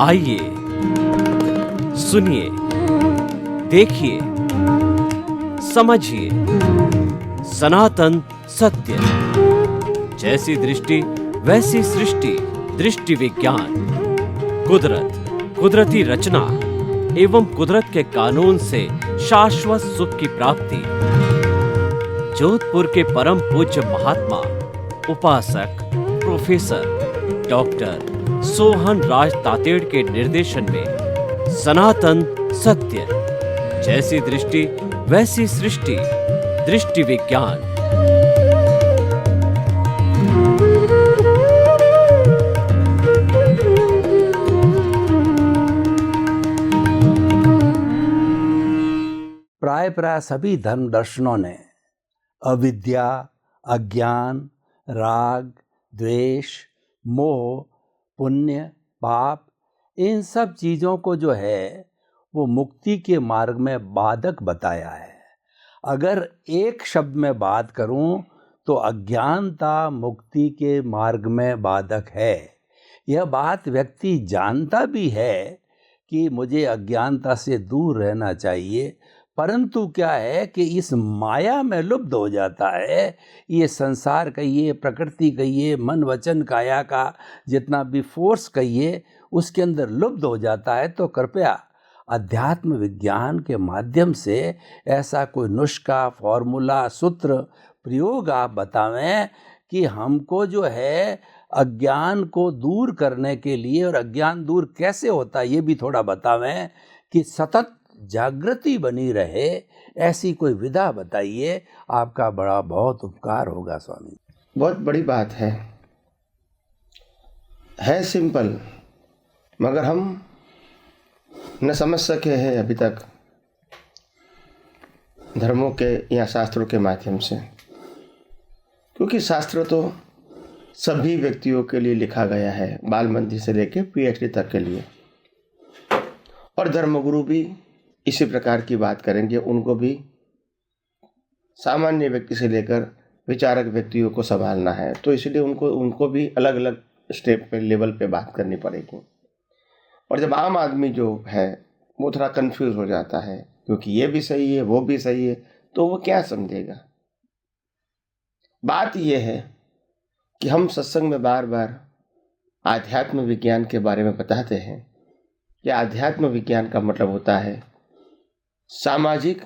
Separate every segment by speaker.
Speaker 1: आइए, सुनिए, देखिए, समझिए सनातन सत्य। जैसी दृष्टि वैसी सृष्टि, दृष्टि विज्ञान। कुदरत, कुदरती रचना एवं कुदरत के कानून से शाश्वत सुख की प्राप्ति। जोधपुर के परम पूज्य महात्मा उपासक प्रोफेसर डॉक्टर सोहन राज तातेड़ के निर्देशन में सनातन सत्य। जैसी दृष्टि वैसी सृष्टि, दृष्टि विज्ञान।
Speaker 2: प्राय सभी धर्म दर्शनों ने अविद्या, अज्ञान, राग, द्वेष, मोह, पुण्य, पाप, इन सब चीज़ों को जो है वो मुक्ति के मार्ग में बाधक बताया है। अगर एक शब्द में बात करूं तो अज्ञानता मुक्ति के मार्ग में बाधक है। यह बात व्यक्ति जानता भी है कि मुझे अज्ञानता से दूर रहना चाहिए, परंतु क्या है कि इस माया में लुप्त हो जाता है। ये संसार कहिए, प्रकृति कहिए, मन वचन काया का जितना भी फोर्स कहिए, उसके अंदर लुप्त हो जाता है। तो कृपया अध्यात्म विज्ञान के माध्यम से ऐसा कोई नुस्खा, फॉर्मूला, सूत्र, प्रयोग आप बतावें कि हमको जो है अज्ञान को दूर करने के लिए, और अज्ञान दूर कैसे होता है ये भी थोड़ा बतावें, कि सतत जागृति बनी रहे, ऐसी कोई विधा बताइए। आपका बड़ा बहुत उपकार होगा स्वामी।
Speaker 3: बहुत बड़ी बात है सिंपल, मगर हम न समझ सके हैं अभी तक धर्मों के या शास्त्रों के माध्यम से, क्योंकि शास्त्र तो सभी व्यक्तियों के लिए लिखा गया है, बाल मंदिर से लेकर पीएचडी तक के लिए। और धर्मगुरु भी इसी प्रकार की बात करेंगे। उनको भी सामान्य व्यक्ति से लेकर विचारक व्यक्तियों को संभालना है, तो इसलिए उनको भी अलग अलग स्टेप पे, लेवल पे बात करनी पड़ेगी। और जब आम आदमी जो है वो थोड़ा कंफ्यूज हो जाता है, क्योंकि ये भी सही है वो भी सही है, तो वो क्या समझेगा। बात ये है कि हम सत्संग में बार बार आध्यात्म विज्ञान के बारे में बताते हैं कि आध्यात्म विज्ञान का मतलब होता है सामाजिक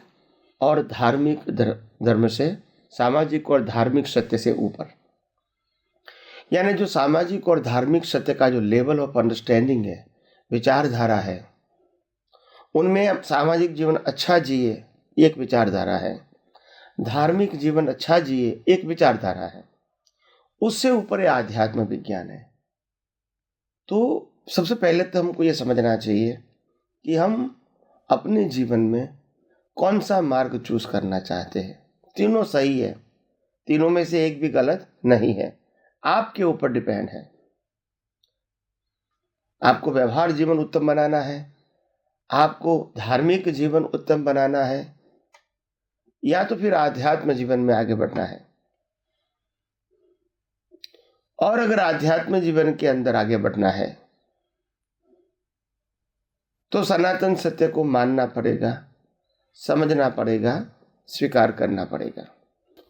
Speaker 3: और धार्मिक धर्म से, सामाजिक और धार्मिक सत्य से ऊपर। यानी जो सामाजिक और धार्मिक सत्य का जो लेवल ऑफ अंडरस्टैंडिंग है, विचारधारा है, उनमें सामाजिक जीवन अच्छा जिए एक विचारधारा है, धार्मिक जीवन अच्छा जिए एक विचारधारा है, उससे ऊपर आध्यात्म विज्ञान है। तो सबसे पहले तो हमको ये समझना चाहिए कि हम अपने जीवन में कौन सा मार्ग चूज करना चाहते हैं। तीनों सही है, तीनों में से एक भी गलत नहीं है, आपके ऊपर डिपेंड है। आपको व्यवहार जीवन उत्तम बनाना है, आपको धार्मिक जीवन उत्तम बनाना है, या तो फिर आध्यात्म जीवन में आगे बढ़ना है। और अगर आध्यात्म जीवन के अंदर आगे बढ़ना है तो सनातन सत्य को मानना पड़ेगा, समझना पड़ेगा, स्वीकार करना पड़ेगा।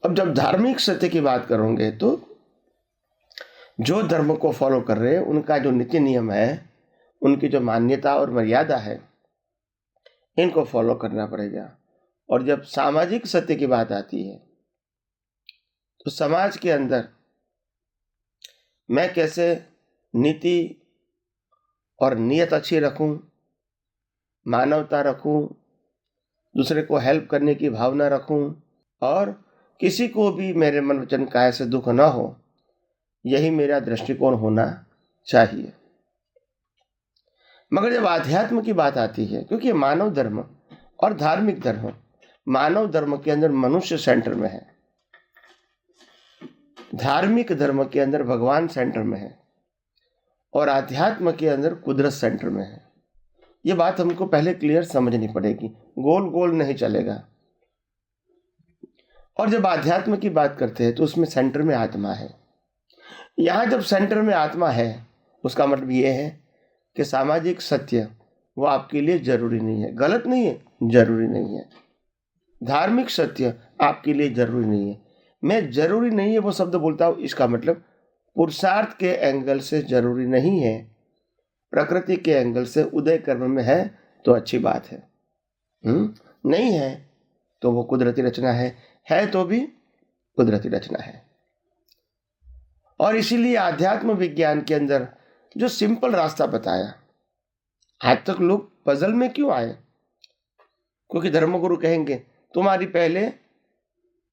Speaker 3: अब जब धार्मिक सत्य की बात करोगे तो जो धर्म को फॉलो कर रहे हैं उनका जो नीति नियम है, उनकी जो मान्यता और मर्यादा है, इनको फॉलो करना पड़ेगा। और जब सामाजिक सत्य की बात आती है तो समाज के अंदर मैं कैसे नीति और नियत अच्छी रखूं, मानवता रखूं, दूसरे को हेल्प करने की भावना रखूं, और किसी को भी मेरे मन वचन काया से दुख न हो, यही मेरा दृष्टिकोण होना चाहिए। मगर जब आध्यात्म की बात आती है, क्योंकि मानव धर्म और धार्मिक धर्म, मानव धर्म के अंदर मनुष्य सेंटर में है, धार्मिक धर्म के अंदर भगवान सेंटर में है, और आध्यात्म के अंदर कुदरत सेंटर में है। ये बात हमको पहले क्लियर समझनी पड़ेगी, गोल गोल नहीं चलेगा। और जब आध्यात्म की बात करते हैं तो उसमें सेंटर में आत्मा है। यहाँ जब सेंटर में आत्मा है, उसका मतलब ये है कि सामाजिक सत्य वो आपके लिए जरूरी नहीं है, गलत नहीं है, जरूरी नहीं है। धार्मिक सत्य आपके लिए जरूरी नहीं है। मैं जरूरी नहीं है वो शब्द बोलता हूं, इसका मतलब पुरुषार्थ के एंगल से जरूरी नहीं है, प्रकृति के एंगल से उदय कर्म में है तो अच्छी बात है। नहीं है तो वो कुदरती रचना है तो भी कुदरती रचना है। और इसीलिए आध्यात्म विज्ञान के अंदर जो सिंपल रास्ता बताया, आज तक लोग पजल में क्यों आए? क्योंकि धर्मगुरु कहेंगे तुम्हारी पहले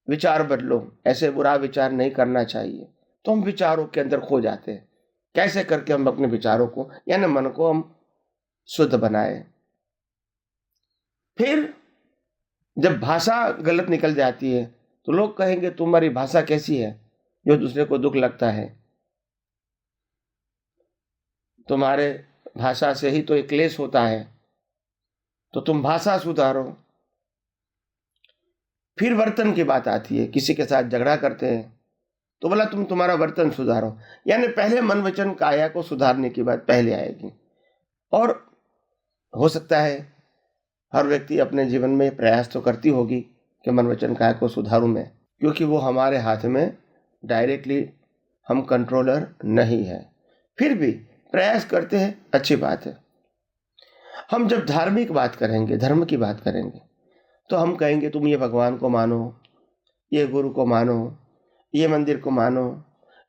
Speaker 3: विचार बदलो, ऐसे बुरा विचार नहीं करना चाहिए। तो हम विचारों के अंदर खो जाते हैं। कैसे करके हम अपने विचारों को यानी मन को हम शुद्ध बनाए। फिर जब भाषा गलत निकल जाती है तो लोग कहेंगे तुम्हारी भाषा कैसी है जो दूसरे को दुख लगता है, तुम्हारे भाषा से ही तो एक क्लेश होता है, तो तुम भाषा सुधारो। फिर वर्तन की बात आती है, किसी के साथ झगड़ा करते हैं तो बोला तुम्हारा वर्तन सुधारो, यानी पहले मन वचन काया को सुधारने की बात पहले आएगी। और हो सकता है हर व्यक्ति अपने जीवन में प्रयास तो करती होगी कि मन वचन काया को सुधारूं मैं, क्योंकि वो हमारे हाथ में डायरेक्टली हम कंट्रोलर नहीं है। फिर भी प्रयास करते हैं, अच्छी बात है। हम जब धार्मिक बात करेंगे, धर्म की बात करेंगे, तो हम कहेंगे तुम ये भगवान को मानो, ये गुरु को मानो, ये मंदिर को मानो,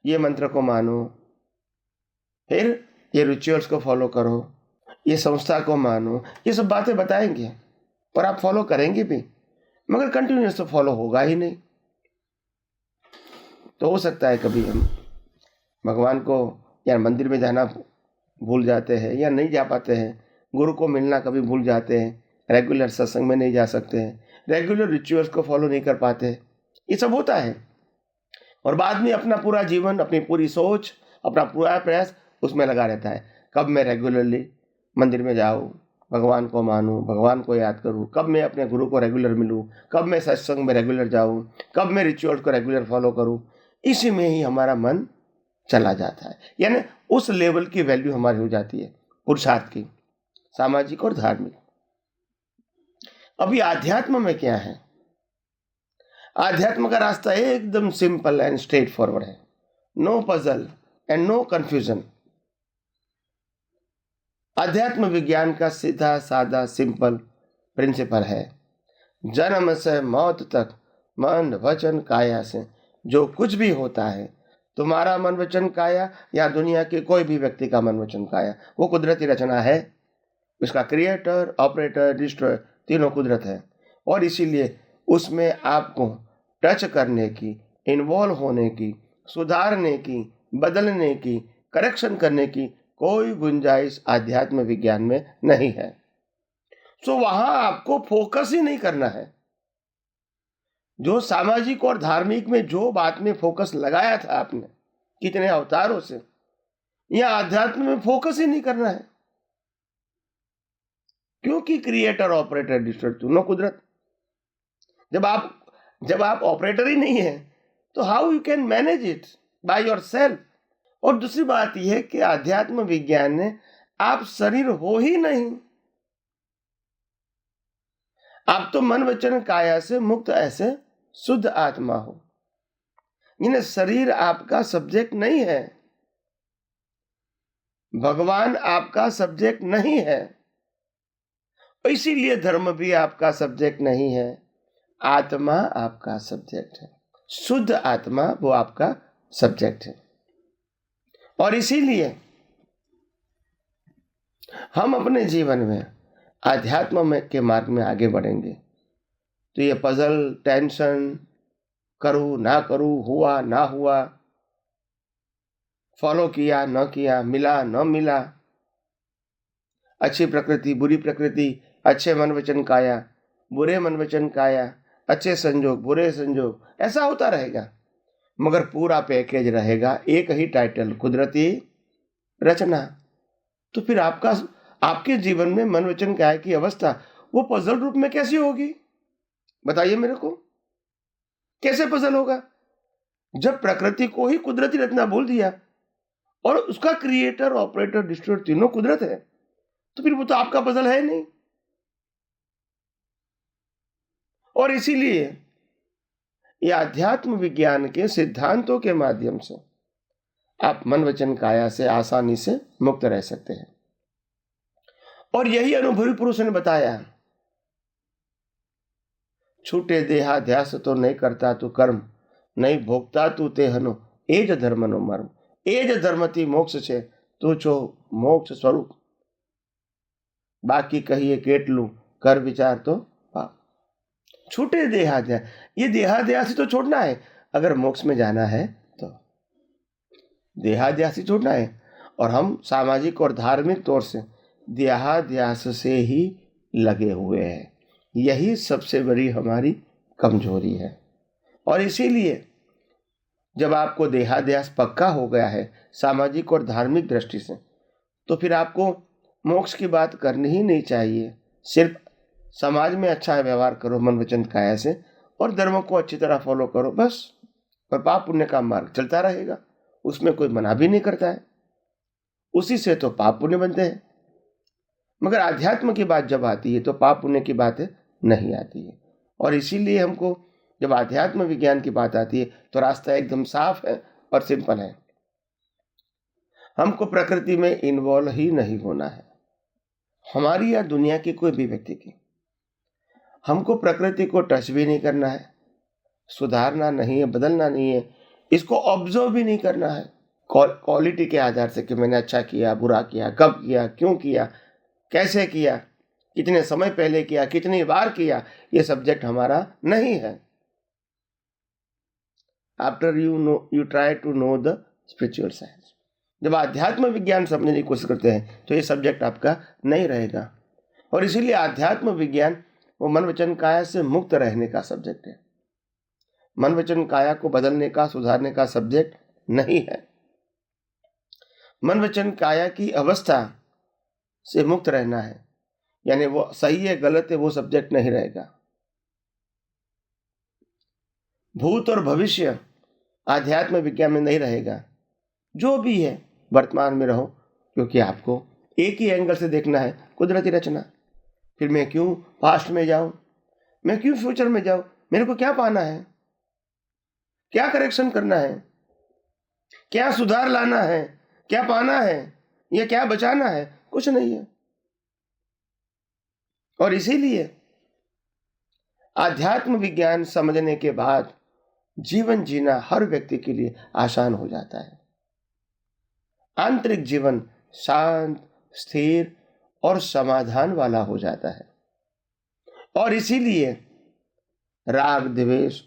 Speaker 3: ये मंत्र को मानो, फिर ये रिचुअल्स को फॉलो करो, ये संस्था को मानो, ये सब बातें बताएंगे और आप फॉलो करेंगे भी, मगर कंटिन्यूस तो फॉलो होगा ही नहीं। तो हो सकता है कभी हम भगवान को या मंदिर में जाना भूल जाते हैं या नहीं जा पाते हैं, गुरु को मिलना कभी भूल जाते हैं, रेगुलर सत्संग में नहीं जा सकते हैं, रेगुलर रिचुअल्स को फॉलो नहीं कर पाते, ये सब होता है। और बाद में अपना पूरा जीवन, अपनी पूरी सोच, अपना पूरा प्रयास उसमें लगा रहता है, कब मैं रेगुलरली मंदिर में जाऊँ, भगवान को मानूं, भगवान को याद करूं, कब मैं अपने गुरु को रेगुलर मिलूं, कब मैं सत्संग में रेगुलर जाऊं, कब मैं रिचुअल्स को रेगुलर फॉलो करूं। इसी में ही हमारा मन चला जाता है, यानी उस लेवल की वैल्यू हमारी हो जाती है पुरुषार्थ की, सामाजिक और धार्मिक। अभी आध्यात्म में क्या है? आध्यात्म का रास्ता एकदम सिंपल एंड स्ट्रेट फॉरवर्ड है, no puzzle and no confusion. अध्यात्म विज्ञान का सीधा साधा सिंपल प्रिंसिपल है, जन्म से मौत तक मन वचन काया से जो कुछ भी होता है, तुम्हारा मन वचन काया या दुनिया के कोई भी व्यक्ति का मन वचन काया, वो कुदरती रचना है। उसका क्रिएटर, ऑपरेटर, डिस्ट्रॉयर तीनों कुदरत है। और इसीलिए उसमें आपको टच करने की, इन्वॉल्व होने की, सुधारने की, बदलने की, करेक्शन करने की कोई गुंजाइश आध्यात्म विज्ञान में नहीं है। सो वहां आपको फोकस ही नहीं करना है। जो सामाजिक और धार्मिक में जो बात में फोकस लगाया था आपने कितने अवतारों से, यह आध्यात्म में फोकस ही नहीं करना है, क्योंकि क्रिएटर, ऑपरेटर, डिस्ट्रॉयर तीनों कुदरत। जब आप ऑपरेटर ही नहीं है तो how you can manage it by yourself. और दूसरी बात यह है कि आध्यात्म विज्ञान ने आप शरीर हो ही नहीं, आप तो मन वचन काया से मुक्त ऐसे शुद्ध आत्मा हो। यानी शरीर आपका सब्जेक्ट नहीं है, भगवान आपका सब्जेक्ट नहीं है, इसीलिए धर्म भी आपका सब्जेक्ट नहीं है, आत्मा आपका सब्जेक्ट है, शुद्ध आत्मा वो आपका सब्जेक्ट है। और इसीलिए हम अपने जीवन में आध्यात्म में के मार्ग में आगे बढ़ेंगे तो ये पजल, टेंशन, करूं ना करूं, हुआ ना हुआ, फॉलो किया न किया, मिला न मिला, अच्छी प्रकृति, बुरी प्रकृति, अच्छे मन वचन काया, बुरे मन वचन काया, अच्छे संजोग, बुरे संजोग, ऐसा होता रहेगा। मगर पूरा पैकेज रहेगा, एक ही टाइटल, कुदरती रचना। तो फिर आपके जीवन में मन वचन काया की अवस्था वो पजल रूप में कैसी होगी? बताइए मेरे को, कैसे पजल होगा? जब प्रकृति को ही कुदरती रचना बोल दिया और उसका क्रिएटर, ऑपरेटर, डिस्ट्रॉयर तीनों कुदरत है, तो फिर वो तो आपका पजल है नहीं। और इसीलिए ये अध्यात्म विज्ञान के सिद्धांतों के माध्यम से आप मन वचन काया से आसानी से मुक्त रह सकते हैं। और यही अनुभवी पुरुष ने बताया, छूटे देहाध्यास तो नहीं करता तू कर्म, नहीं भोगता तू तेहनो, एज धर्मनो मर्म, एज धर्मति मोक्ष छे तू छो मोक्ष स्वरूप, बाकी कहिए केटलू कर विचार तो पाप। छूटे देहाध्यास, ये देहाध्यास ही तो छोड़ना है अगर मोक्ष में जाना है तो, देहाध्यास ही छोड़ना है। और हम सामाजिक और धार्मिक तौर से देहाध्यास से ही लगे हुए हैं, यही सबसे बड़ी हमारी कमजोरी है। और इसीलिए जब आपको देहाध्यास पक्का हो गया है सामाजिक और धार्मिक दृष्टि से, तो फिर आपको मोक्ष की बात करनी ही नहीं चाहिए। सिर्फ समाज में अच्छा व्यवहार करो मन वचन काया से, और धर्म को अच्छी तरह फॉलो करो बस, और पाप पुण्य का मार्ग चलता रहेगा, उसमें कोई मना भी नहीं करता है, उसी से तो पाप पुण्य बनते हैं। मगर आध्यात्म की बात जब आती है तो पाप पुण्य की बात नहीं आती है। और इसीलिए हमको जब आध्यात्म विज्ञान की बात आती है तो रास्ता एकदम साफ है और सिंपल है। हमको प्रकृति में इन्वॉल्व ही नहीं होना है, हमारी या दुनिया की कोई भी व्यक्ति की। हमको प्रकृति को टच भी नहीं करना है, सुधारना नहीं है, बदलना नहीं है, इसको ऑब्जर्व भी नहीं करना है क्वालिटी के आधार से कि मैंने अच्छा किया, बुरा किया, कब किया, क्यों किया, कैसे किया, कितने समय पहले किया, कितनी बार किया, ये सब्जेक्ट हमारा नहीं है। After you try to know the spiritual science, जब आध्यात्म विज्ञान समझने की कोशिश करते हैं तो ये सब्जेक्ट आपका नहीं रहेगा। और इसीलिए आध्यात्म विज्ञान वो मन वचन काया से मुक्त रहने का सब्जेक्ट है, मन वचन काया को बदलने का, सुधारने का सब्जेक्ट नहीं है। मन वचन काया की अवस्था से मुक्त रहना है, यानी वो सही है गलत है वो सब्जेक्ट नहीं रहेगा। भूत और भविष्य आध्यात्म विज्ञान में नहीं रहेगा, जो भी है वर्तमान में रहो, क्योंकि आपको एक ही एंगल से देखना है, कुदरती रचना। फिर मैं क्यों पास्ट में जाऊं, मैं क्यों फ्यूचर में जाऊं, मेरे को क्या पाना है, क्या करेक्शन करना है, क्या सुधार लाना है, क्या पाना है या क्या बचाना है, कुछ नहीं है। और इसीलिए आध्यात्म विज्ञान समझने के बाद जीवन जीना हर व्यक्ति के लिए आसान हो जाता है। आंतरिक जीवन शांत, स्थिर और समाधान वाला हो जाता है। और इसीलिए राग द्वेष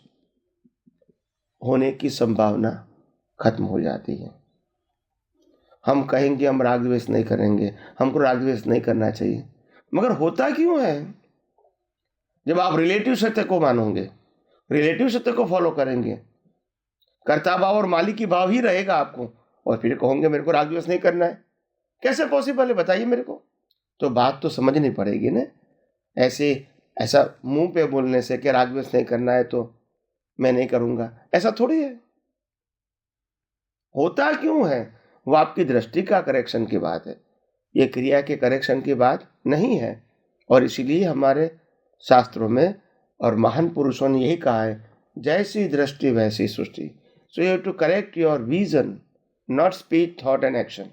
Speaker 3: होने की संभावना खत्म हो जाती है। हम कहेंगे हम राग द्वेष नहीं करेंगे, हमको राग द्वेष नहीं करना चाहिए, मगर होता क्यों है? जब आप रिलेटिव सत्य को मानोगे, रिलेटिव सत्य को फॉलो करेंगे, कर्ता भाव और मालिकी भाव ही रहेगा आपको, और फिर कहोगे मेरे को राग द्वेष नहीं करना है, कैसे पॉसिबल है बताइए मेरे को? तो बात तो समझनी पड़ेगी ना। ऐसा मुंह पे बोलने से कि राग द्वेष नहीं करना है तो मैं नहीं करूंगा, ऐसा थोड़ी है। होता क्यों है? वो आपकी दृष्टि का करेक्शन की बात है, ये क्रिया के करेक्शन की बात नहीं है। और इसीलिए हमारे शास्त्रों में और महान पुरुषों ने यही कहा है, जैसी दृष्टि वैसी सृष्टि। So you have to correct your vision, not speech, thought and action.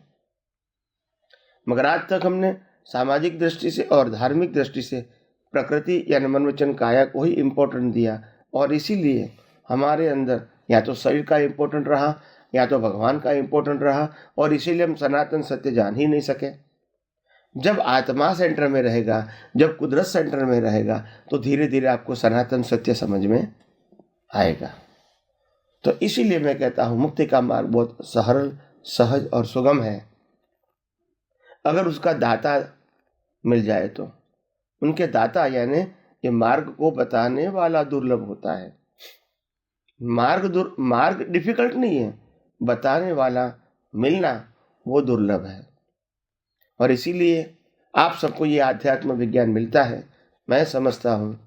Speaker 3: मगर आज तक हमने सामाजिक दृष्टि से और धार्मिक दृष्टि से प्रकृति यानी मन वचन काया को ही इम्पोर्टेंट दिया, और इसीलिए हमारे अंदर या तो शरीर का इम्पोर्टेंट रहा या तो भगवान का इम्पोर्टेंट रहा, और इसीलिए हम सनातन सत्य जान ही नहीं सके। जब आत्मा सेंटर में रहेगा, जब कुदरत सेंटर में रहेगा, तो धीरे धीरे आपको सनातन सत्य समझ में आएगा। तो इसीलिए मैं कहता हूं मुक्ति का मार्ग बहुत सरल, सहज और सुगम है। अगर उसका दाता मिल जाए तो, उनके दाता यानी ये मार्ग को बताने वाला दुर्लभ होता है। मार्ग डिफिकल्ट नहीं है, बताने वाला मिलना वो दुर्लभ है। और इसीलिए आप सबको ये आध्यात्म विज्ञान मिलता है। मैं समझता हूँ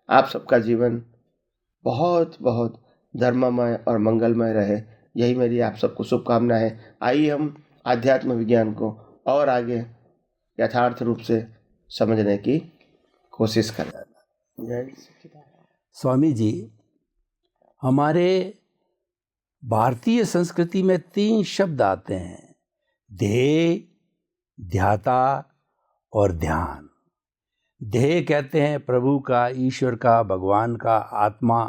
Speaker 3: आप सबका जीवन बहुत बहुत धर्ममय और मंगलमय रहे, यही मेरी आप सबको शुभकामना है। आइए हम आध्यात्म विज्ञान को और आगे यथार्थ रूप से समझने की कोशिश करें। जय
Speaker 2: स्वामी जी, हमारे भारतीय संस्कृति में 3 शब्द आते हैं, ध्येय, ध्याता और ध्यान। ध्येय कहते हैं प्रभु का, ईश्वर का, भगवान का, आत्मा,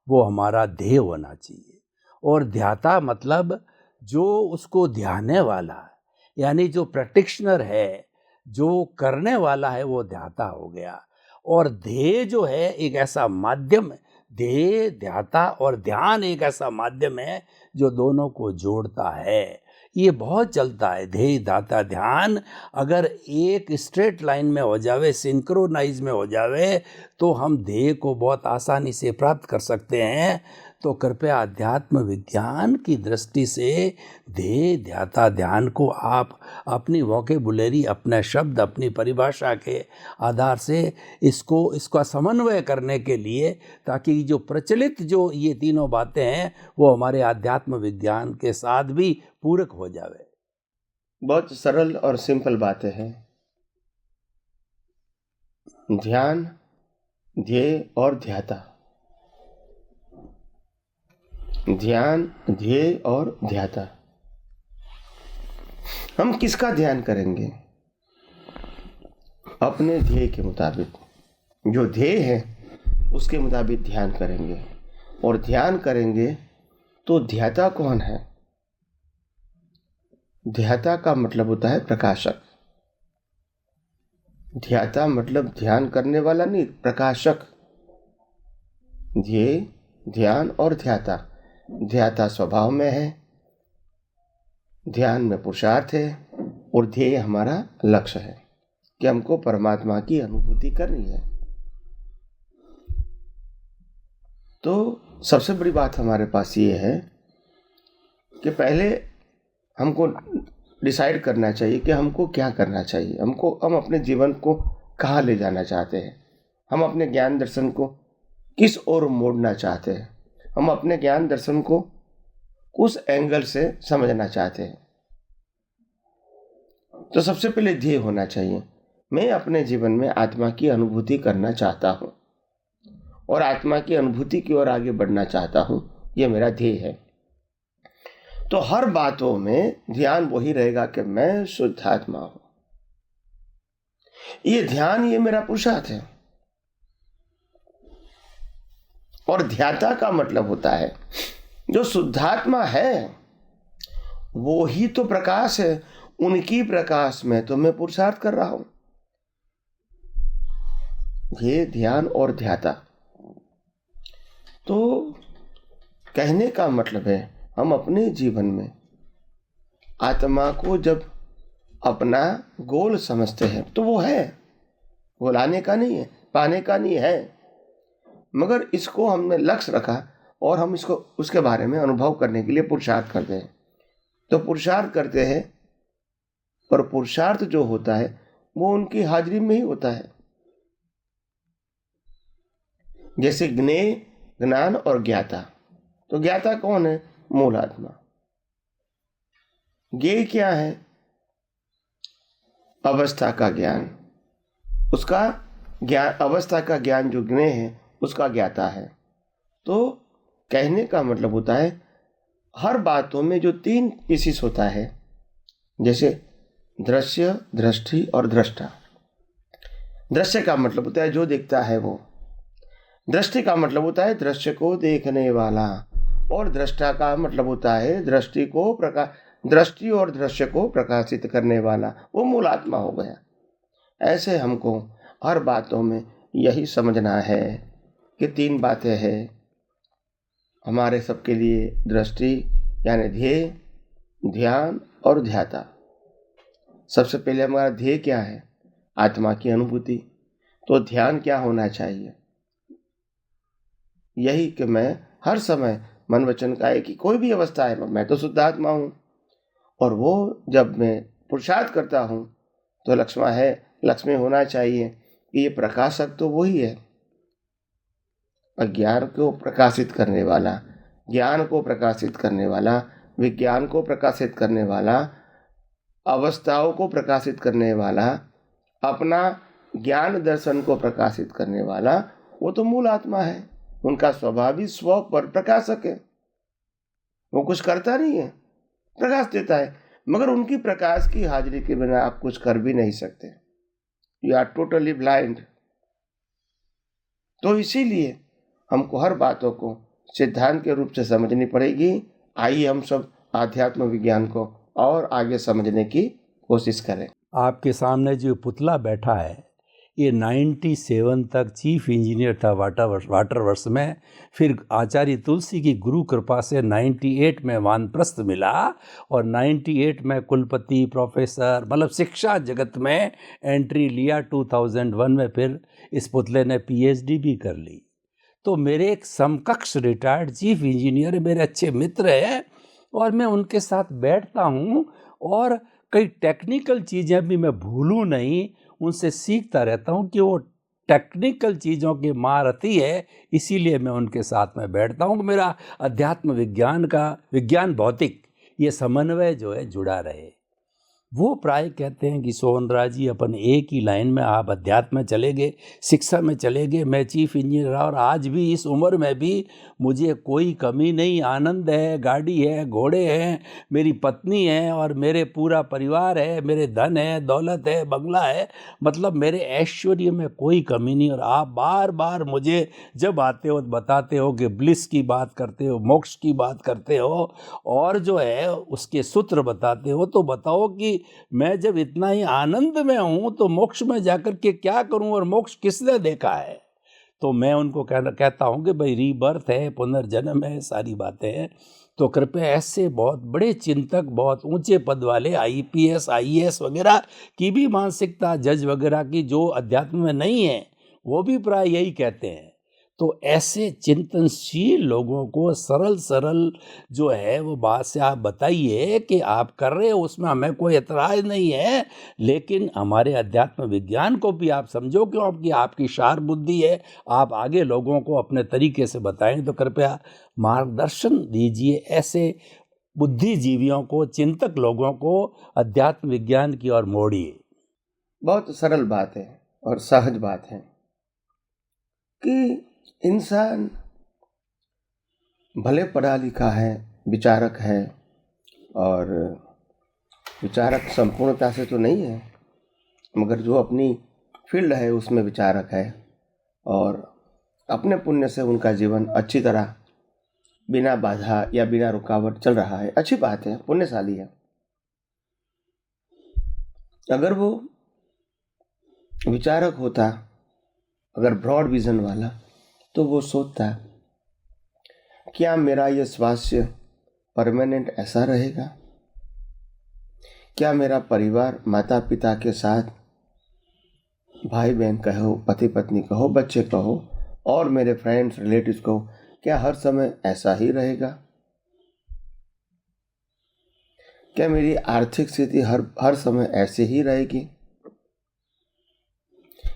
Speaker 2: वो हमारा ध्येय होना चाहिए। और ध्याता मतलब जो उसको ध्याने वाला है, यानी जो प्रैक्टिशनर है, जो करने वाला है, वो ध्याता हो गया। और ध्येय जो है एक ऐसा माध्यम है, ध्येय, ध्याता और ध्यान एक ऐसा माध्यम है जो दोनों को जोड़ता है। ये बहुत चलता है, ध्येय, ध्याता, ध्यान अगर एक स्ट्रेट लाइन में हो जावे, सिंक्रोनाइज में हो जावे, तो हम ध्येय को बहुत आसानी से प्राप्त कर सकते हैं। तो कृपया अध्यात्म विज्ञान की दृष्टि से ध्येय, ध्याता, ध्यान को आप अपनी वोकेबुलरी, अपने शब्द, अपनी परिभाषा के आधार से इसका समन्वय करने के लिए, ताकि जो प्रचलित जो ये तीनों बातें हैं वो हमारे अध्यात्म विज्ञान के साथ भी पूरक हो जावे।
Speaker 3: बहुत सरल और सिंपल बातें हैं। ध्यान, ध्येय और ध्याता। ध्यान, ध्येय और ध्याता। हम किसका ध्यान करेंगे? अपने ध्येय के मुताबिक। जो ध्येय है उसके मुताबिक ध्यान करेंगे। और ध्यान करेंगे तो ध्याता कौन है? ध्याता का मतलब होता है प्रकाशक। ध्याता मतलब ध्यान करने वाला नहीं, प्रकाशक। ध्येय, ध्यान और ध्याता। ध्याता स्वभाव में है, ध्यान में पुरुषार्थ है, और ध्येय हमारा लक्ष्य है कि हमको परमात्मा की अनुभूति करनी है। तो सबसे बड़ी बात हमारे पास ये है कि पहले हमको डिसाइड करना चाहिए कि हमको क्या करना चाहिए। हम अपने जीवन को कहाँ ले जाना चाहते हैं, हम अपने ज्ञान दर्शन को किस ओर मोड़ना चाहते हैं, हम अपने ज्ञान दर्शन को उस एंगल से समझना चाहते हैं। तो सबसे पहले ध्येय होना चाहिए। मैं अपने जीवन में आत्मा की अनुभूति करना चाहता हूं और आत्मा की अनुभूति की ओर आगे बढ़ना चाहता हूं, यह मेरा ध्येय है। तो हर बातों में ध्यान वही रहेगा कि मैं शुद्ध आत्मा हूं। ये ध्यान, ये मेरा पुरुषार्थ है। और ध्याता का मतलब होता है जो शुद्धात्मा है वो ही तो प्रकाश है, उनकी प्रकाश में तो मैं पुरुषार्थ कर रहा हूं। ये ध्यान और ध्याता। तो कहने का मतलब है हम अपने जीवन में आत्मा को जब अपना गोल समझते हैं तो वो है, वो लाने का नहीं है, पाने का नहीं है, मगर इसको हमने लक्ष्य रखा और हम इसको उसके बारे में अनुभव करने के लिए पुरुषार्थ करते हैं। तो पुरुषार्थ करते हैं और पुरुषार्थ जो होता है वो उनकी हाजिरी में ही होता है। जैसे ज्ञेय, ज्ञान और ज्ञाता। तो ज्ञाता कौन है? मूल आत्मा। ज्ञेय क्या है? अवस्था का ज्ञान। उसका ज्ञान, अवस्था का ज्ञान जो ज्ञेय है उसका ज्ञाता है। तो कहने का मतलब होता है हर बातों में जो 3 पीसीस होता है, जैसे दृश्य, दृष्टि और दृष्टा। दृश्य का मतलब होता है जो देखता है वो। दृष्टि का मतलब होता है दृश्य को देखने वाला। और दृष्टा का मतलब होता है दृष्टि और दृश्य को प्रकाशित करने वाला। वो मूल आत्मा हो गया। ऐसे हमको हर बातों में यही समझना है कि 3 बातें हैं हमारे सबके लिए। दृष्टि यानी ध्येय, ध्यान और ध्याता। सबसे पहले हमारा ध्येय क्या है? आत्मा की अनुभूति। तो ध्यान क्या होना चाहिए? यही कि मैं हर समय मन वचन काया की कोई भी अवस्था है, मैं तो शुद्ध आत्मा हूं। और वो जब मैं पुरुषार्थ करता हूं तो लक्ष्य होना चाहिए कि ये प्रकाशक तो वही है, अज्ञान को प्रकाशित करने वाला, ज्ञान को प्रकाशित करने वाला, विज्ञान को प्रकाशित करने वाला, अवस्थाओं को प्रकाशित करने वाला, अपना ज्ञान दर्शन को प्रकाशित करने वाला वो तो मूल आत्मा है। उनका स्वाभाविक स्व पर प्रकाशक है, वो कुछ करता नहीं है, प्रकाश देता है। मगर उनकी प्रकाश की हाजिरी के बिना आप कुछ कर भी नहीं सकते। You are totally blind. तो इसीलिए हमको हर बातों को सिद्धांत के रूप से समझनी पड़ेगी। आइए हम सब आध्यात्म विज्ञान को और आगे समझने की कोशिश करें।
Speaker 2: आपके सामने जो पुतला बैठा है ये 97 तक चीफ इंजीनियर था वाटर वर्क्स में। फिर आचार्य तुलसी की गुरु कृपा से 98 में वानप्रस्थ मिला और 98 में कुलपति प्रोफेसर मतलब शिक्षा जगत में एंट्री लिया। 2001 में फिर इस पुतले ने पीएचडी भी कर ली। तो मेरे एक समकक्ष रिटायर्ड चीफ इंजीनियर मेरे अच्छे मित्र हैं और मैं उनके साथ बैठता हूँ और कई टेक्निकल चीज़ें भी मैं भूलूँ नहीं, उनसे सीखता रहता हूँ कि वो टेक्निकल चीज़ों के महारथी है। इसीलिए मैं उनके साथ में बैठता हूँ। मेरा अध्यात्म विज्ञान भौतिक ये समन्वय जो है जुड़ा रहे। वो प्राय कहते हैं कि सोहन राज जी अपन एक ही लाइन में आप अध्यात्म में चले गए, शिक्षा में चले गए। मैं चीफ इंजीनियर और आज भी इस उम्र में भी मुझे कोई कमी नहीं, आनंद है, गाड़ी है, घोड़े हैं, मेरी पत्नी है और मेरे पूरा परिवार है, मेरे धन है, दौलत है, बंगला है, मतलब मेरे ऐश्वर्य में कोई कमी नहीं। और आप बार बार मुझे जब आते हो बताते हो कि ब्लिस की बात करते हो, मोक्ष की बात करते हो और जो है उसके सूत्र बताते हो, तो बताओ कि मैं जब इतना ही आनंद में हूं तो मोक्ष में जाकर के क्या करूं और मोक्ष किसने देखा है। तो मैं उनको कहता हूं कि भाई रीबर्थ है, पुनर्जन्म है, सारी बातें हैं। तो कृपया ऐसे बहुत बड़े चिंतक, बहुत ऊंचे पद वाले आईपीएस आईएएस वगैरह की भी मानसिकता, जज वगैरह की जो अध्यात्म में नहीं है, वो भी प्राय यही कहते हैं। तो ऐसे चिंतनशील लोगों को सरल जो है वो बात से आप बताइए कि आप कर रहे हो, उसमें हमें कोई एतराज नहीं है, लेकिन हमारे अध्यात्म विज्ञान को भी आप समझो क्योंकि आपकी शार्प बुद्धि है, आप आगे लोगों को अपने तरीके से बताएं। तो कृपया मार्गदर्शन दीजिए ऐसे बुद्धिजीवियों को, चिंतक लोगों को अध्यात्म विज्ञान की ओर मोड़िए।
Speaker 3: बहुत सरल बात है और सहज बात है कि इंसान भले पढ़ा लिखा है, विचारक है, और विचारक संपूर्णता से तो नहीं है, मगर जो अपनी फील्ड है उसमें विचारक है और अपने पुण्य से उनका जीवन अच्छी तरह बिना बाधा या बिना रुकावट चल रहा है। अच्छी बात है, पुण्यशाली है। अगर वो विचारक होता, अगर ब्रॉड विजन वाला, तो वो सोचता क्या मेरा ये स्वास्थ्य परमानेंट ऐसा रहेगा? क्या मेरा परिवार, माता पिता के साथ, भाई बहन कहो, पति पत्नी कहो, बच्चे कहो और मेरे फ्रेंड्स रिलेटिव्स कहो, क्या हर समय ऐसा ही रहेगा? क्या मेरी आर्थिक स्थिति हर समय ऐसे ही रहेगी?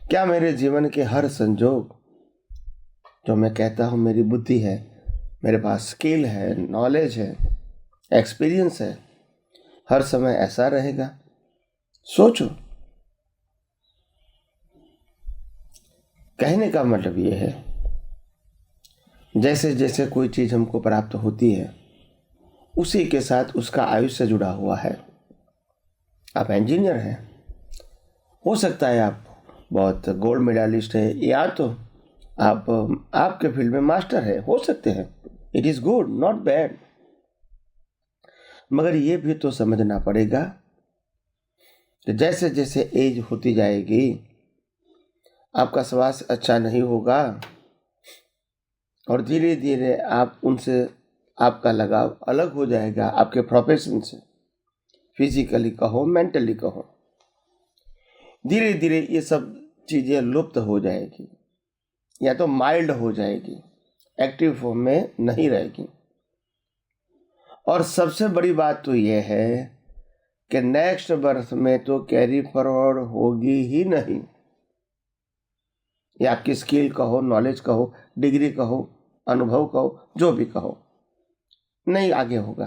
Speaker 3: क्या मेरे जीवन के हर संजोग, जो मैं कहता हूँ मेरी बुद्धि है, मेरे पास स्किल है, नॉलेज है, एक्सपीरियंस है, हर समय ऐसा रहेगा? सोचो। कहने का मतलब ये है, जैसे जैसे कोई चीज हमको प्राप्त होती है उसी के साथ उसका आयुष्य जुड़ा हुआ है। आप इंजीनियर हैं, हो सकता है आप बहुत गोल्ड मेडलिस्ट है, या तो आप आपके फील्ड में मास्टर है, हो सकते हैं। It is good, not bad, मगर ये भी तो समझना पड़ेगा कि जैसे जैसे एज होती जाएगी आपका स्वास्थ्य अच्छा नहीं होगा और धीरे धीरे आप उनसे, आपका लगाव अलग हो जाएगा, आपके प्रोफेशन से, फिजिकली कहो, मेंटली कहो। धीरे धीरे ये सब चीज़ें लुप्त हो जाएगी या तो माइल्ड हो जाएगी, एक्टिव फॉर्म में नहीं रहेगी। और सबसे बड़ी बात तो यह है कि नेक्स्ट बर्थ में तो कैरी फॉरवर्ड होगी ही नहीं। या आपकी स्किल कहो, नॉलेज कहो, डिग्री कहो, अनुभव कहो, जो भी कहो, नहीं आगे होगा।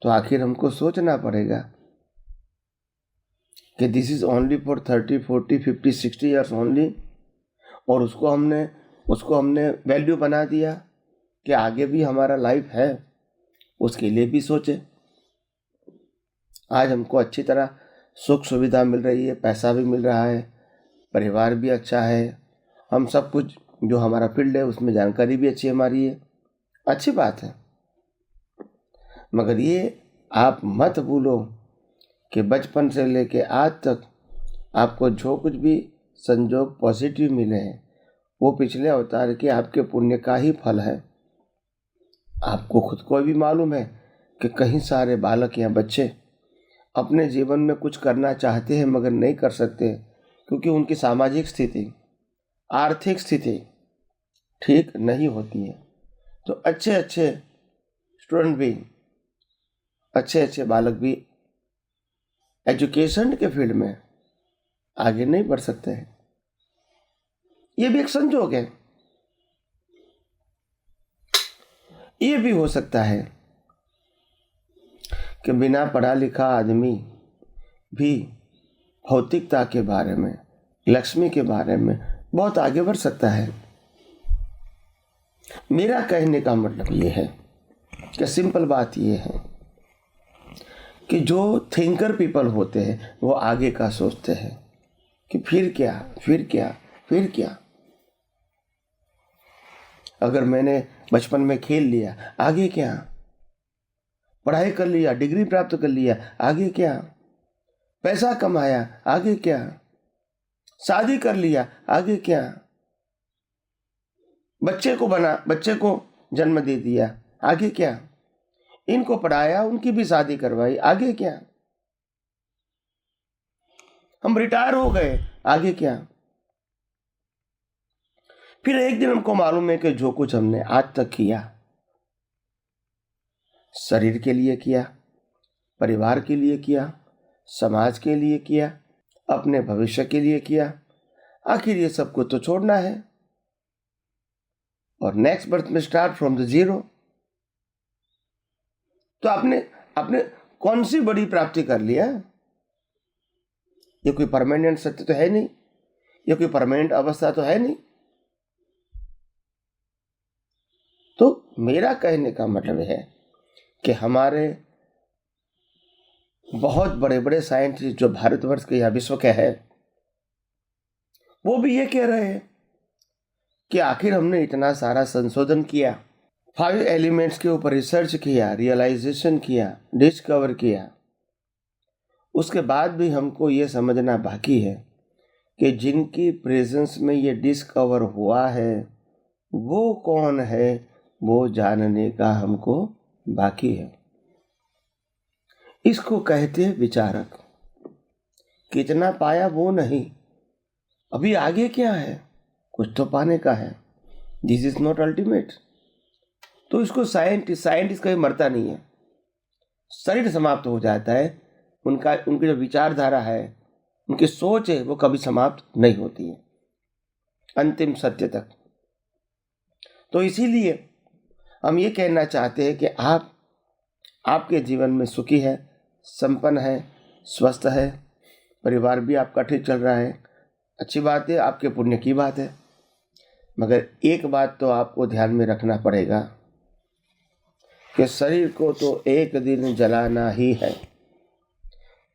Speaker 3: तो आखिर हमको सोचना पड़ेगा कि this is only for 30, 40, 50, 60 years only, और उसको हमने वैल्यू बना दिया कि आगे भी हमारा लाइफ है, उसके लिए भी सोचे। आज हमको अच्छी तरह सुख सुविधा मिल रही है, पैसा भी मिल रहा है, परिवार भी अच्छा है, हम सब कुछ जो हमारा फील्ड है उसमें जानकारी भी अच्छी हमारी है, अच्छी बात है। मगर ये आप मत भूलो कि बचपन से लेके आज तक आपको जो कुछ भी संजोग पॉजिटिव मिले हैं वो पिछले अवतार के आपके पुण्य का ही फल है। आपको खुद को भी मालूम है कि कहीं सारे बालक या बच्चे अपने जीवन में कुछ करना चाहते हैं मगर नहीं कर सकते, क्योंकि उनकी सामाजिक स्थिति, आर्थिक स्थिति ठीक नहीं होती है। तो अच्छे अच्छे स्टूडेंट भी, अच्छे अच्छे बालक भी एजुकेशन के फील्ड में आगे नहीं बढ़ सकते हैं। ये भी एक संजोग है। ये भी हो सकता है कि बिना पढ़ा लिखा आदमी भी भौतिकता के बारे में, लक्ष्मी के बारे में बहुत आगे बढ़ सकता है। मेरा कहने का मतलब ये है कि सिंपल बात ये है कि जो थिंकर पीपल होते हैं वो आगे का सोचते हैं कि फिर क्या, फिर क्या, फिर क्या। अगर मैंने बचपन में खेल लिया, आगे क्या? पढ़ाई कर लिया, डिग्री प्राप्त कर लिया, आगे क्या? पैसा कमाया, आगे क्या? शादी कर लिया, आगे क्या? बच्चे को जन्म दे दिया, आगे क्या? इनको पढ़ाया, उनकी भी शादी करवाई, आगे क्या? हम रिटायर हो गए, आगे क्या? फिर एक दिन हमको मालूम है कि जो कुछ हमने आज तक किया, शरीर के लिए किया, परिवार के लिए किया, समाज के लिए किया, अपने भविष्य के लिए किया, आखिर ये सब कुछ तो छोड़ना है और नेक्स्ट बर्थ में स्टार्ट फ्रॉम द जीरो। तो आपने कौन सी बड़ी प्राप्ति कर लिया? ये कोई परमानेंट सत्य तो है नहीं, ये कोई परमानेंट अवस्था तो है नहीं। तो मेरा कहने का मतलब है कि हमारे बहुत बड़े बड़े साइंटिस्ट जो भारतवर्ष के या विश्व के हैं, वो भी ये कह रहे हैं कि आखिर हमने इतना सारा संशोधन किया, 5 एलिमेंट्स के ऊपर रिसर्च किया, रियलाइजेशन किया, डिस्कवर किया, उसके बाद भी हमको ये समझना बाकी है कि जिनकी प्रेजेंस में ये डिस्कवर हुआ है वो कौन है, वो जानने का हमको बाकी है। इसको कहते हैं विचारक। कितना पाया वो नहीं, अभी आगे क्या है, कुछ तो पाने का है। This is not ultimate. तो इसको साइंटिस्ट कभी मरता नहीं है, शरीर समाप्त हो जाता है, उनकी जो विचारधारा है, उनकी सोच है, वो कभी समाप्त नहीं होती है अंतिम सत्य तक। तो इसीलिए हम ये कहना चाहते हैं कि आपके जीवन में सुखी है, संपन्न है, स्वस्थ है, परिवार भी आपका ठीक चल रहा है, अच्छी बात है, आपके पुण्य की बात है। मगर एक बात तो आपको ध्यान में रखना पड़ेगा कि शरीर को तो एक दिन जलाना ही है,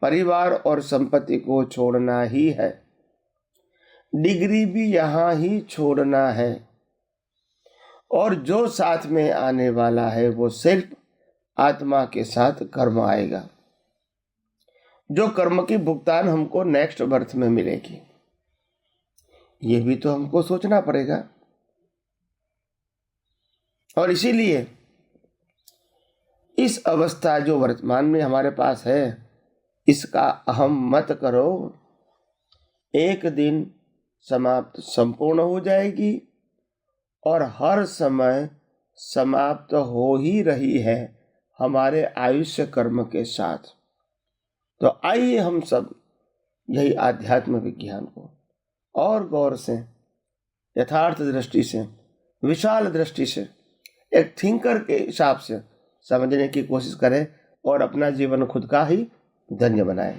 Speaker 3: परिवार और संपत्ति को छोड़ना ही है, डिग्री भी यहाँ ही छोड़ना है, और जो साथ में आने वाला है वो सिर्फ आत्मा के साथ कर्म आएगा, जो कर्म की भुगतान हमको नेक्स्ट बर्थ में मिलेगी। ये भी तो हमको सोचना पड़ेगा। और इसीलिए इस अवस्था जो वर्तमान में हमारे पास है, इसका अहम मत करो। एक दिन समाप्त संपूर्ण हो जाएगी और हर समय समाप्त हो ही रही है हमारे आयुष्य कर्म के साथ। तो आइए हम सब यही आध्यात्म विज्ञान को और गौर से, यथार्थ दृष्टि से, विशाल दृष्टि से, एक थिंकर के हिसाब से समझने की कोशिश करें और अपना जीवन खुद का ही धन्य बनाएं।